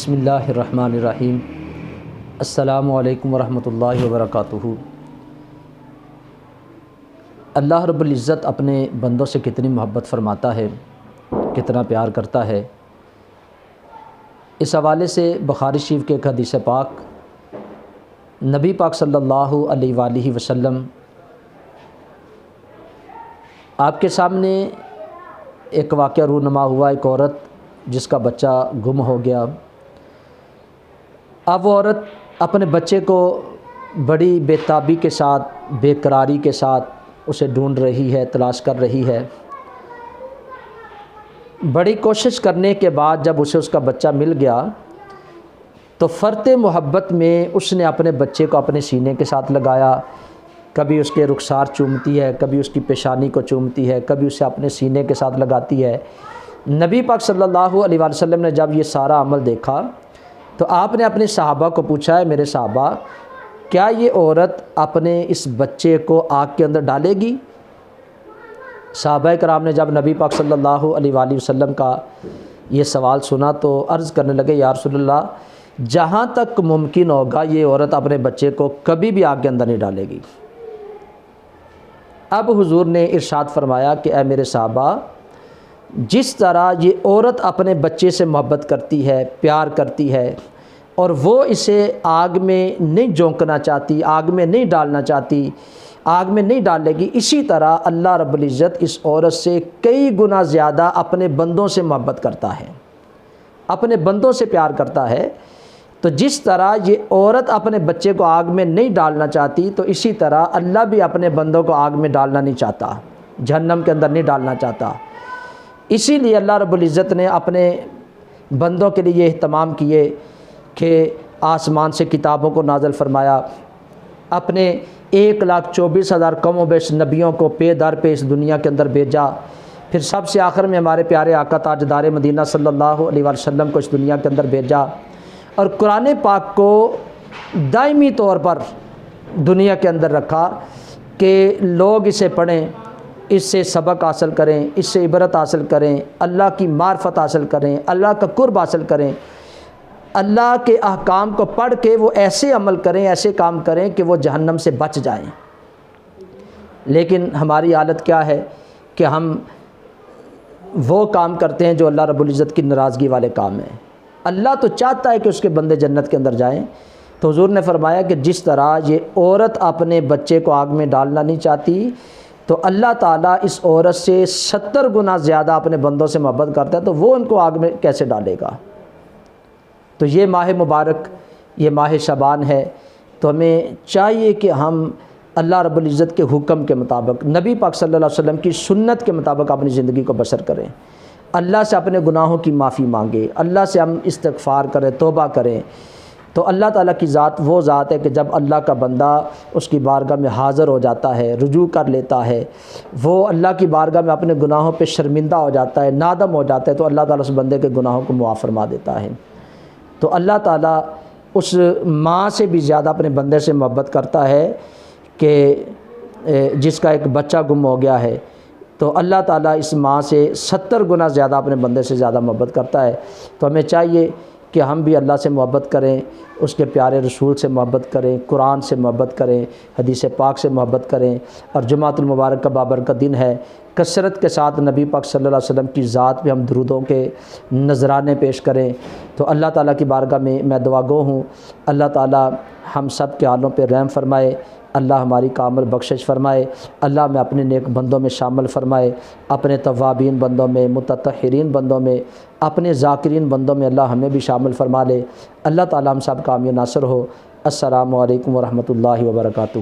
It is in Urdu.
بسم اللہ الرحمن الرحیم۔ السلام علیکم ورحمۃ اللہ وبرکاتہ۔ اللہ رب العزت اپنے بندوں سے کتنی محبت فرماتا ہے، کتنا پیار کرتا ہے۔ اس حوالے سے بخاری شریف کے ایک حدیث پاک نبی پاک صلی اللہ علیہ وآلہ وسلم آپ کے سامنے ایک واقعہ رونما ہوا، ایک عورت جس کا بچہ گم ہو گیا۔ اب وہ عورت اپنے بچے کو بڑی بے تابی کے ساتھ، بے قراری کے ساتھ اسے ڈھونڈ رہی ہے، تلاش کر رہی ہے۔ بڑی کوشش کرنے کے بعد جب اسے اس کا بچہ مل گیا تو فرط محبت میں اس نے اپنے بچے کو اپنے سینے کے ساتھ لگایا، کبھی اس کے رخسار چومتی ہے، کبھی اس کی پیشانی کو چومتی ہے، کبھی اسے اپنے سینے کے ساتھ لگاتی ہے۔ نبی پاک صلی اللہ علیہ وآلہ وسلم نے جب یہ سارا عمل دیکھا تو آپ نے اپنے صحابہ کو پوچھا، ہے میرے صحابہ، کیا یہ عورت اپنے اس بچے کو آگ کے اندر ڈالے گی؟ صحابہ کرام نے جب نبی پاک صلی اللہ علیہ وآلہ وسلم کا یہ سوال سنا تو عرض کرنے لگے، یا رسول اللہ، جہاں تک ممکن ہوگا یہ عورت اپنے بچے کو کبھی بھی آگ کے اندر نہیں ڈالے گی۔ اب حضور نے ارشاد فرمایا کہ اے میرے صحابہ، جس طرح یہ عورت اپنے بچے سے محبت کرتی ہے، پیار کرتی ہے، اور وہ اسے آگ میں نہیں جھونکنا چاہتی، آگ میں نہیں ڈالنا چاہتی، آگ میں نہیں ڈالے گی، اسی طرح اللہ رب العزت اس عورت سے کئی گنا زیادہ اپنے بندوں سے محبت کرتا ہے، اپنے بندوں سے پیار کرتا ہے۔ تو جس طرح یہ عورت اپنے بچے کو آگ میں نہیں ڈالنا چاہتی، تو اسی طرح اللہ بھی اپنے بندوں کو آگ میں ڈالنا نہیں چاہتا، جہنم کے اندر نہیں ڈالنا چاہتا۔ اسی لیے اللہ رب العزت نے اپنے بندوں کے لیے یہ اہتمام کیے کہ آسمان سے کتابوں کو نازل فرمایا، اپنے 1,24,000 کم و بیش نبیوں کو پے در پہ اس دنیا کے اندر بھیجا، پھر سب سے آخر میں ہمارے پیارے آقا تاجدار مدینہ صلی اللہ علیہ وآلہ وسلم کو اس دنیا کے اندر بھیجا، اور قرآن پاک کو دائمی طور پر دنیا کے اندر رکھا کہ لوگ اسے پڑھیں، اس سے سبق حاصل کریں، اس سے عبرت حاصل کریں، اللہ کی معرفت حاصل کریں، اللہ کا قرب حاصل کریں، اللہ کے احکام کو پڑھ کے وہ ایسے عمل کریں، ایسے کام کریں کہ وہ جہنم سے بچ جائیں۔ لیکن ہماری حالت کیا ہے کہ ہم وہ کام کرتے ہیں جو اللہ رب العزت کی ناراضگی والے کام ہیں۔ اللہ تو چاہتا ہے کہ اس کے بندے جنت کے اندر جائیں۔ تو حضور نے فرمایا کہ جس طرح یہ عورت اپنے بچے کو آگ میں ڈالنا نہیں چاہتی، تو اللہ تعالیٰ اس عورت سے 70 گنا زیادہ اپنے بندوں سے محبت کرتا ہے، تو وہ ان کو آگ میں کیسے ڈالے گا؟ تو یہ ماہ مبارک، یہ ماہ شعبان ہے، تو ہمیں چاہیے کہ ہم اللہ رب العزت کے حکم کے مطابق، نبی پاک صلی اللہ علیہ وسلم کی سنت کے مطابق اپنی زندگی کو بسر کریں، اللہ سے اپنے گناہوں کی معافی مانگیں، اللہ سے ہم استغفار کریں، توبہ کریں۔ تو اللہ تعالیٰ کی ذات وہ ذات ہے کہ جب اللہ کا بندہ اس کی بارگاہ میں حاضر ہو جاتا ہے، رجوع کر لیتا ہے، وہ اللہ کی بارگاہ میں اپنے گناہوں پہ شرمندہ ہو جاتا ہے، نادم ہو جاتا ہے، تو اللہ تعالیٰ اس بندے کے گناہوں کو معاف فرما دیتا ہے۔ تو اللہ تعالیٰ اس ماں سے بھی زیادہ اپنے بندے سے محبت کرتا ہے کہ جس کا ایک بچہ گم ہو گیا ہے، تو اللہ تعالیٰ اس ماں سے 70 گنا زیادہ اپنے بندے سے زیادہ محبت کرتا ہے۔ تو ہمیں چاہیے کہ ہم بھی اللہ سے محبت کریں، اس کے پیارے رسول سے محبت کریں، قرآن سے محبت کریں، حدیث پاک سے محبت کریں، اور جمعۃ المبارک کا بابرکت دن ہے، کثرت کے ساتھ نبی پاک صلی اللہ علیہ وسلم کی ذات پہ ہم درودوں کے نذرانے پیش کریں۔ تو اللہ تعالیٰ کی بارگاہ میں دعا گو ہوں، اللہ تعالیٰ ہم سب کے حالوں پہ رحم فرمائے، اللہ ہماری کامل بخشش فرمائے، اللہ میں اپنے نیک بندوں میں شامل فرمائے، اپنے توابین بندوں میں، متطہرین بندوں میں، اپنے ذاکرین بندوں میں اللہ ہمیں بھی شامل فرما لے۔ اللہ تعالیٰ ہم سب کا حامی و ناصر ہو۔ السلام علیکم ورحمۃ اللہ وبرکاتہ۔